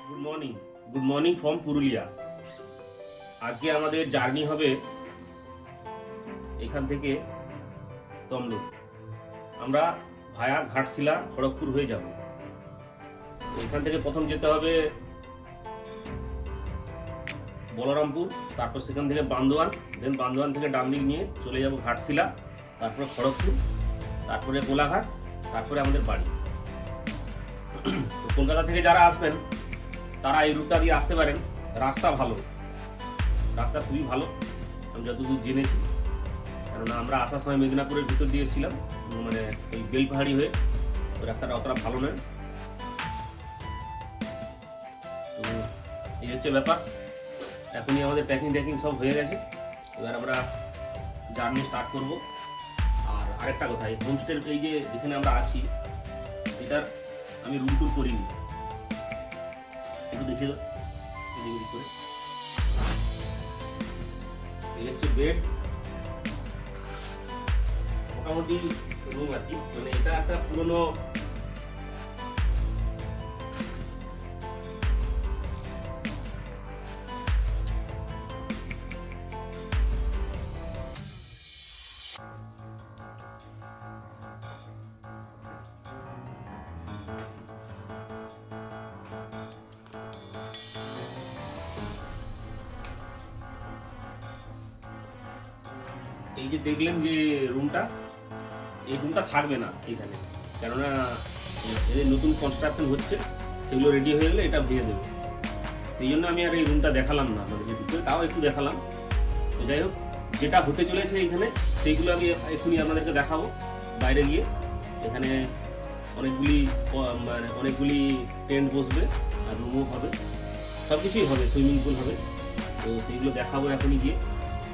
Good morning from Purulia. আজকে আমাদের journey হবে এখান থেকে তমলুক। আমরা ভায়া ঘাটশিলা খড়গপুর হয়ে যাব। এখান থেকে প্রথম যেতে হবে বলরামপুর, তারপর সেখান থেকে বান্দোয়ান, দেন বান্দোয়ান থেকে ডান দিক নিয়ে চলে যাব ঘাটশিলা, তারপরে খড়গপুর, তারপরে কোলাঘাট, তারপরে আমাদের বাড়ি। কলকাতা থেকে যারা আসবেন তারা এই রুটটা দিয়ে আসতে পারেন। রাস্তা ভালো, রাস্তা খুবই ভালো, আমি যতদূর জেনেছি। কেননা আমরা আসার সময় মেদিনীপুরের ভিতর দিয়ে এসেছিলাম, মানে ওই বেলপাহাড়ি হয়ে, ওই রাস্তাটা অতটা ভালো নয়। তো এই হচ্ছে ব্যাপার। এখনই আমাদের প্যাকিং সব হয়ে গেছে, এবার আমরা জার্নি স্টার্ট করব। আর আরেকটা কথা, এই হোমস্টের এই যে যেখানে আমরা আছি এটার আমি রুম টুর করিনি, একটু দেখে দাও করে। এই হচ্ছে বেড, মোটামুটি রুম আর কি। মানে এটা একটা পুরনো এই যে দেখলেন যে রুমটা, এই রুমটা থাকবে না এইখানে, কেননা এদের নতুন কনস্ট্রাকশন হচ্ছে, সেগুলো রেডি হয়ে গেলে এটা ভেঙে দেবে। সেই জন্য আমি আর এই রুমটা দেখালাম না, মানে ভিতরে তাও একটু দেখালাম। তো যাই হোক, যেটা হতে চলেছে এইখানে সেইগুলো আমি এখনই আপনাদেরকে দেখাবো বাইরে গিয়ে। এখানে অনেকগুলি টেন্ট বসবে, আর রুমও হবে, সব কিছুই হবে, সুইমিং পুল হবে। তো সেইগুলো দেখাবো এখনই গিয়ে।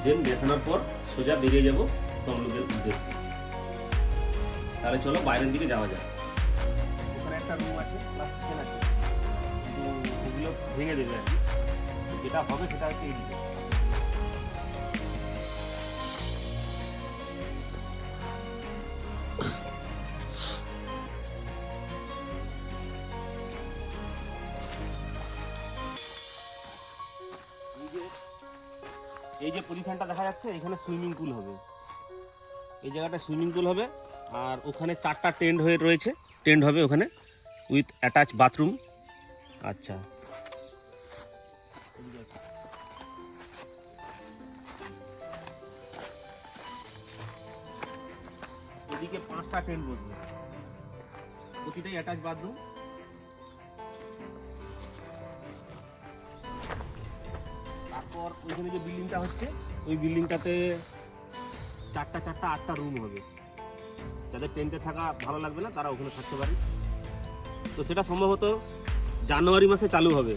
দেন দেখানোর পর সোজা বেরিয়ে যাবো তমলুকের উদ্দেশ্যে। তাহলে চলো বাইরের দিকে যাওয়া যায়। ওখানে একটা রুম আছে, প্লাস কিচেন আছে, কিন্তু ওগুলো ভেঙে দেবে আর কি। যেটা হবে সেটা হচ্ছে এই দিকে। এই যে পজিশনটা দেখা যাচ্ছে, এখানে সুইমিং পুল হবে, এই জায়গাটা সুইমিং পুল হবে। আর ওখানে 4টা টেন্ট হয়ে রয়েছে, টেন্ট হবে ওখানে উইথ অ্যাটাচ বাথরুম। আচ্ছা, এদিকে 5টা টেন্ট বসবে, প্রতিটাই অ্যাটাচ বাথরুম। তারপর ওইখানে যে বিল্ডিংটা হচ্ছে, ওই বিল্ডিংটাতে 8টা রুম হবে। যাদের টেন্টে থাকা ভালো লাগবে না তারা ওখানে থাকতে পারে। তো সেটা সম্ভবত জানুয়ারি মাসে চালু হবে।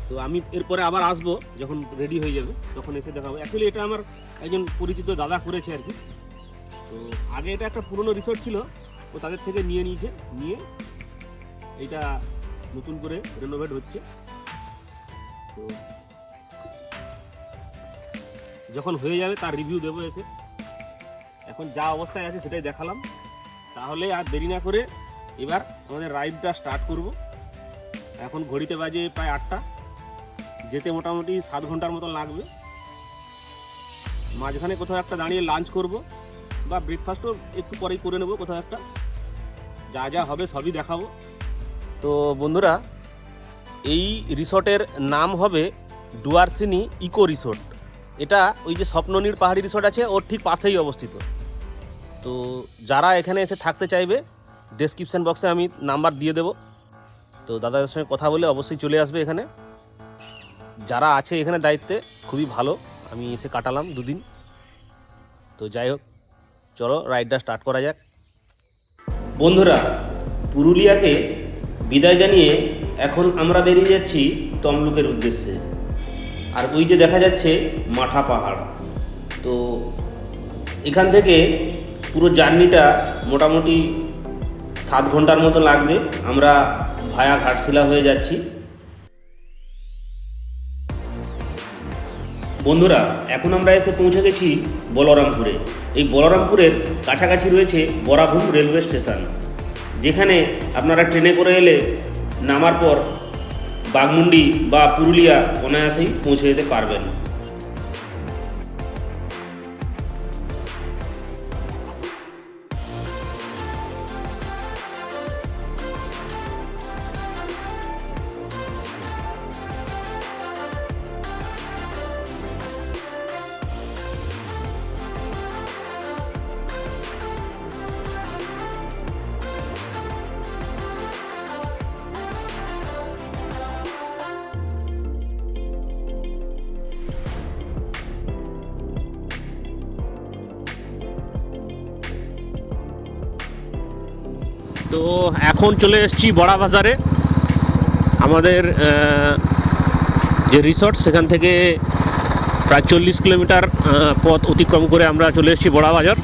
তো আমি এরপরে আবার আসবো, যখন রেডি হয়ে যাবে তখন এসে দেখাবো। অ্যাকচুয়ালি এটা আমার একজন পরিচিত দাদা করেছে আর কি। তো আগে এটা একটা পুরনো রিসোর্ট ছিল, ও তাদের থেকে নিয়ে এইটা নতুন করে রেনোভেট হচ্ছে। তো যখন হয়ে যাবে তার রিভিউ দেবো এসে। এখন যা অবস্থায় আছে সেটাই দেখালাম। তাহলে আর দেরি না করে এবার আমাদের রাইডটা স্টার্ট করব। এখন ঘড়িতে বাজে প্রায় 8টা, যেতে মোটামুটি 7 ঘন্টার মতো লাগবে। মাঝখানে কোথাও একটা দাঁড়িয়ে লাঞ্চ করব, বা ব্রেকফাস্টও একটু পরেই করে নেব কোথাও একটা। যা যা হবে সবই দেখাবো। তো বন্ধুরা, এই রিসর্টের নাম হবে ডুয়ার্সিনি ইকো রিসোর্ট। এটা ওই যে স্বপ্ননীড় পাহাড়ি রিসোর্ট আছে, ওর ঠিক পাশেই অবস্থিত। তো যারা এখানে এসে থাকতে চাইবে, ডেসক্রিপশন বক্সে আমি নাম্বার দিয়ে দেবো। তো দাদাদের সঙ্গে কথা বলে অবশ্যই চলে আসবে এখানে। যারা আছে এখানে দায়িত্বে খুবই ভালো, আমি এসে কাটালাম 2 দিন। তো যাই হোক, চলো রাইডটা স্টার্ট করা যাক। বন্ধুরা, পুরুলিয়াকে বিদায় জানিয়ে এখন আমরা বেরিয়ে যাচ্ছি তমলুকের উদ্দেশ্যে। আর ওই যে দেখা যাচ্ছে মাঠা পাহাড়। তো এখান থেকে পুরো জার্নিটা মোটামুটি 7 ঘন্টার মতো লাগবে। আমরা ভায়া ঘাটশিলা হয়ে যাচ্ছি। বন্ধুরা, এখন আমরা এসে পৌঁছে গেছি বলরামপুরে। এই বলরামপুরের কাছাকাছি রয়েছে বরাভূম রেলওয়ে স্টেশন, যেখানে আপনারা ট্রেনে করে এলে নামার পর বাঘমুন্ডি বা পুরুলিয়া অনায়াসেই পৌঁছে যেতে পারবেন। তো এখন চলে এসেছি বড়া বাজারে। আমাদের যে রিসর্ট সেখান থেকে প্রায় 40 কিলোমিটার পথ অতিক্রম করে আমরা চলে এসেছি বড়া বাজার।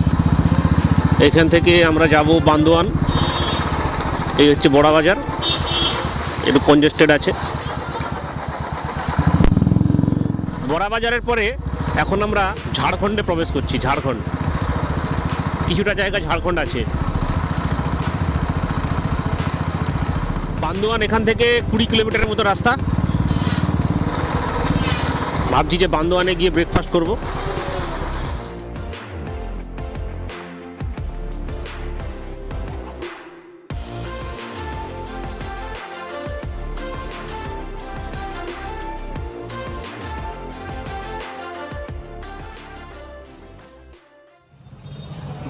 এখান থেকে আমরা যাব বান্দোয়ান। এই হচ্ছে বড়া বাজার, একটু কনজেস্টেড আছে। বড়া বাজারের পরে এখন আমরা ঝাড়খণ্ডে প্রবেশ করছি। ঝাড়খণ্ড, কিছুটা জায়গা ঝাড়খণ্ড আছে। বান্দোয়ান এখান থেকে 20 কিলোমিটারের মতো রাস্তা। ভাবছি যে বান্দোয়ানে গিয়ে ব্রেকফাস্ট করব।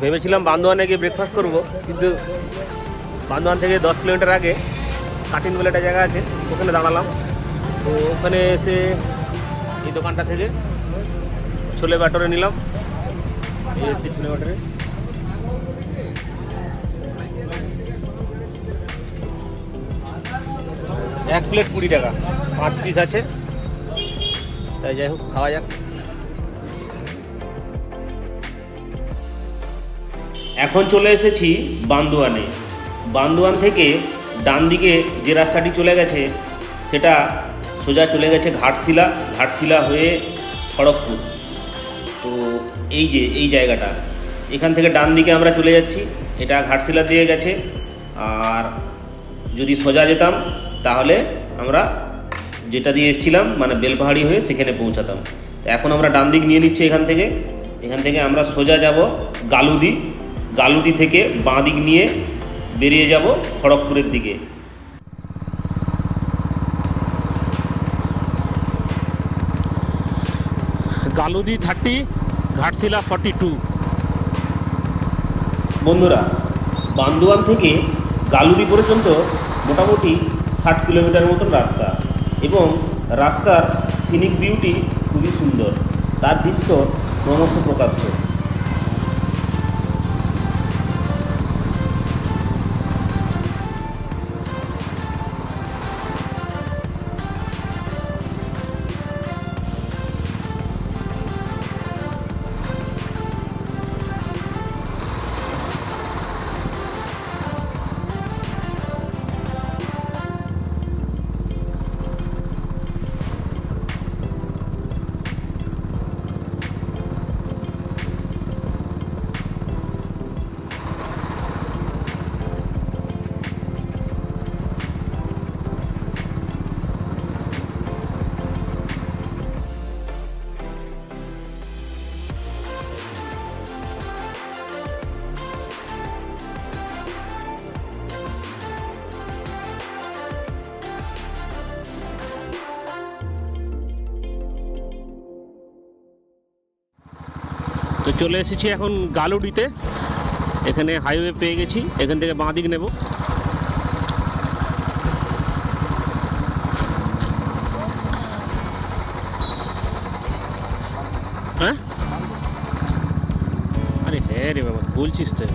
ভেবেছিলাম বান্দোয়ানে গিয়ে ব্রেকফাস্ট করব, কিন্তু বান্দোয়ান থেকে 10 কিলোমিটার আগে কাটিন বলে একটা জায়গা আছে, ওখানে দাঁড়ালাম। তো ওখানে এসে এই দোকানটা থেকে ছোলে বাটরে নিলাম। এই হচ্ছে ছোলে বাটরে। এক প্লেট 20 টাকা, 5 পিস আছে। তাই যাই হোক, খাওয়া যাক। এখন চলে এসেছি বান্দোয়ানে। বান্দোয়ান থেকে ডান দিকে যে রাস্তাটি চলে গেছে সেটা সোজা চলে গেছে ঘাটশিলা, ঘাটশিলা হয়ে খড়গপুর। তো এই যে এই জায়গাটা, এখান থেকে ডান দিকে আমরা চলে যাচ্ছি, এটা ঘাটশিলা দিয়ে গেছে। আর যদি সোজা যেতাম তাহলে আমরা যেটা দিয়ে এসেছিলাম মানে বেলপাহাড়ি হয়ে সেখানে পৌঁছাতাম। তো এখন আমরা ডান দিক নিয়ে নিচ্ছি এখান থেকে আমরা সোজা যাব গালুদি। গালুদি থেকে বাঁ দিক নিয়ে বেরিয়ে যাব খড়গপুরের দিকে। গালুদি 30, ঘাটশিলা 42। বন্ধুরা, বান্দোয়ান থেকে গালুদি পর্যন্ত মোটামুটি 60 কিলোমিটার মতন রাস্তা, এবং রাস্তার সিনিক বিউটি খুবই সুন্দর, তার দৃশ্য ক্রমশ প্রকাশ্য। তো চলে এসেছি এখন গালুডিতে। এখানে হাইওয়ে পেয়ে গেছি, এখান থেকে বাঁ দিক নেব। হ্যাঁ, আরে হ্যাঁ রে বাবা, বলছিস তো।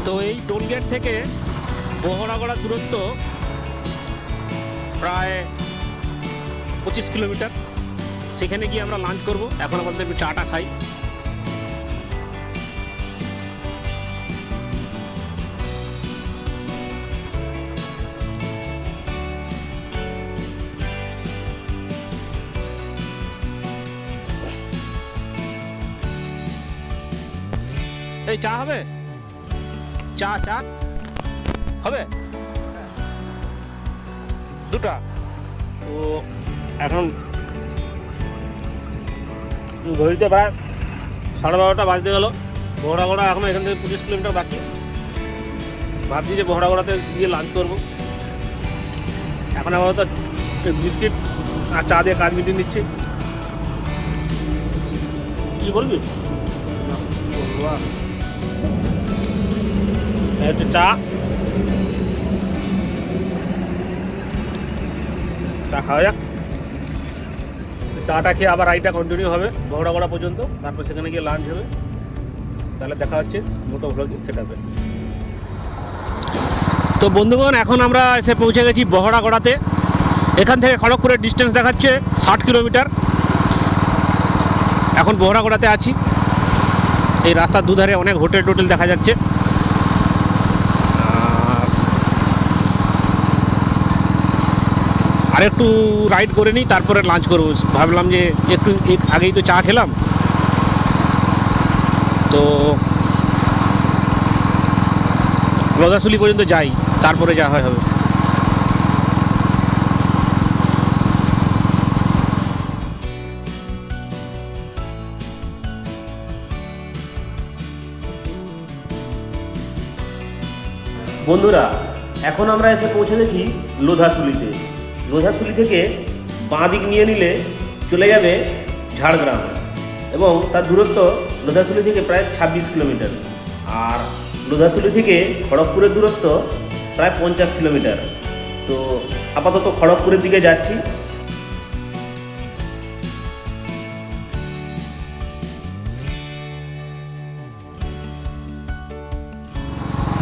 তো এই টোলগেট থেকে বহরাগড়া দূরত্ব প্রায় 25 কিলোমিটার। সেখানে গিয়ে আমরা লাঞ্চ করব। এখন আমাদের একটু চাটা খাই। এই চা হবে? চা চা হবে দুটা। তো এখন ঘড়িতে প্রায় 12:30 বাজতে গেল। বহরাগড়া এখন এখান থেকে 25 কিলোমিটার বাকি। ভাবছি যে বহরাগড়াতে গিয়ে লাঞ্চ করবো। এখন আপাতত বিস্কিট আর চা দিয়ে কাজ মিটিয়ে নিচ্ছি। কি বলবি? একটু চা খাওয়া যাক। চাটা খেয়ে আবার রাইডটা কন্টিনিউ হবে বহরাগড়া পর্যন্ত, তারপর সেখানে গিয়ে লাঞ্চ হবে। তাহলে দেখা হচ্ছে মোটো ভ্লগিং সেটআপে। তো বন্ধুগণ, এখন আমরা এসে পৌঁছে গেছি বহরাগড়াতে। এখান থেকে খড়গপুরের ডিস্টেন্স দেখাচ্ছে 60 কিলোমিটার। এখন বহরাগড়াতে আছি। এই রাস্তার দুধারে অনেক হোটেল টোটেল দেখা যাচ্ছে। আর একটু রাইড করে নিই, তারপরে লাঞ্চ করবো। ভাবলাম যে একটু আগেই তো চা খেলাম, তো লোধাশুলি পর্যন্ত যাই, তারপরে যা হয় হবে। বন্ধুরা, এখন আমরা এসে পৌঁছে গেছি লোধাশুলিতে। লোধাশুলি থেকে বাঁ দিক নিয়ে নিলে চলে যাবে ঝাড়গ্রাম, এবং তার দূরত্ব লোধাশুলি থেকে প্রায় 26 কিলোমিটার। আর লোধাশুলি থেকে খড়গপুরের দূরত্ব প্রায় 50 কিলোমিটার। তো আপাতত খড়গপুরের দিকে যাচ্ছি।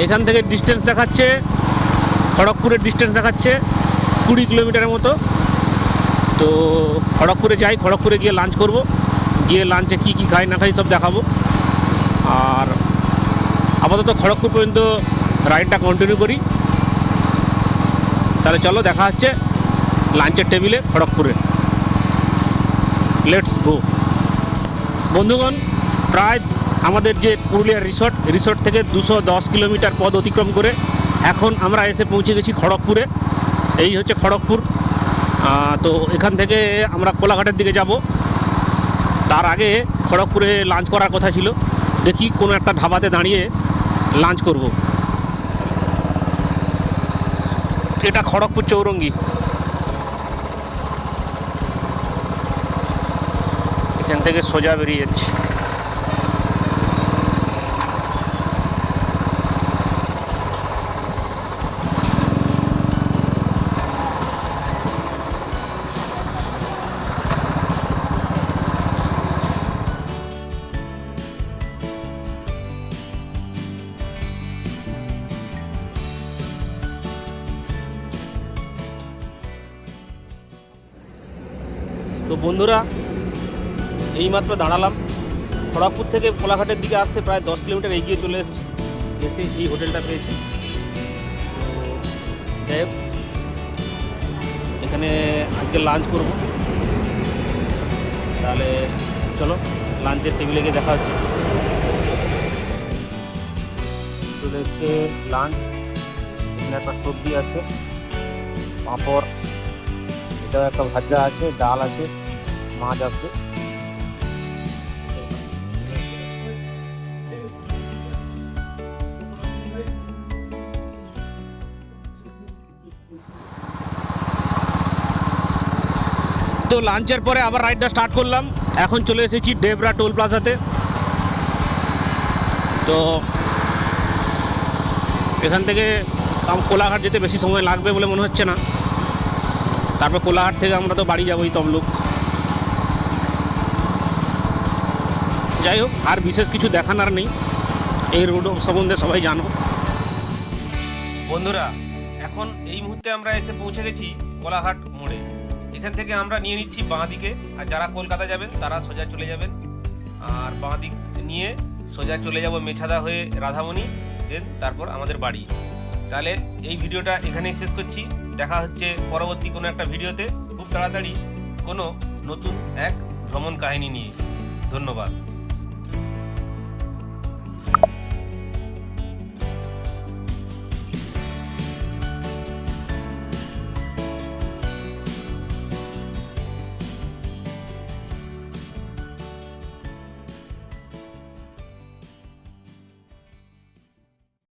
এখান থেকে ডিস্টেন্স দেখাচ্ছে, খড়গপুরের ডিস্টেন্স দেখাচ্ছে 20 কিলোমিটারের মতো। তো খড়গপুরে যাই, খড়গপুরে গিয়ে লাঞ্চ করব। গিয়ে লাঞ্চে কী কী খাই না খাই সব দেখাবো। আর আপাতত খড়গপুর পর্যন্ত রাইডটা কন্টিনিউ করি। তাহলে চলো, দেখা হচ্ছে লাঞ্চের টেবিলে খড়গপুরে। Let's go. বন্ধুগণ, প্রায় আমাদের যে পুরুলিয়ার রিসর্ট থেকে 210 কিলোমিটার পথ অতিক্রম করে এখন আমরা এসে পৌঁছে গেছি খড়গপুরে। এই হচ্ছে খড়গপুর। তো এখান থেকে আমরা কোলাঘাটের দিকে যাব। তার আগে খড়গপুরে লাঞ্চ করার কথা ছিল। দেখি কোনো একটা ধাবাতে দাঁড়িয়ে লাঞ্চ করব। এটা খড়গপুর চৌরঙ্গি। এখান থেকে সোজা বেরিয়ে যাচ্ছি। তো বন্ধুরা, এইমাত্র দাঁড়ালাম। খড়গপুর থেকে কোলাঘাটের দিকে আসতে প্রায় 10 কিলোমিটার এগিয়ে চলে এসেছি। এসে এই হোটেলটা পেয়েছি। তো যাই হোক, এখানে আজকে লাঞ্চ করব। তাহলে চলো, লাঞ্চের টেবিলে গিয়ে দেখা হচ্ছে। চলে হচ্ছে লাঞ্চ। এখানে একটা সবজি আছে, পাঁপড়, এটা একটা ভাজা আছে, ডাল আছে, মাছ আছে। তো লাঞ্চের পরে আবার রাইডটা স্টার্ট করলাম। এখন চলে এসেছি ডেবরা টোল প্লাজাতে। তো এখান থেকে কোলাঘাট যেতে বেশি সময় লাগবে বলে মনে হচ্ছে না। তারপর কোলাঘাট থেকে আমরা তো বাড়ি যাবোই তমলুক। যাই হোক, আর বিশেষ কিছু দেখানোর নেই। এই রোড সম্বন্ধে সবাই জানো। বন্ধুরা, এখন এই মুহূর্তে আমরা এসে পৌঁছে গেছি কোলাঘাট মোড়ে। এখান থেকে আমরা নিয়ে নিচ্ছি বাঁ দিকে, আর যারা কলকাতা যাবেন তারা সোজা চলে যাবেন, আর বাঁ দিক নিয়ে সোজা চলে যাব মেছাদা হয়ে রাধামণি, দেন তারপর আমাদের বাড়ি। তাহলে এই ভিডিওটা এখানেই শেষ করছি। দেখা হচ্ছে পরবর্তী কোনো একটা ভিডিওতে খুব তাড়াতাড়ি কোনো নতুন এক ভ্রমণ কাহিনী নিয়ে। ধন্যবাদ।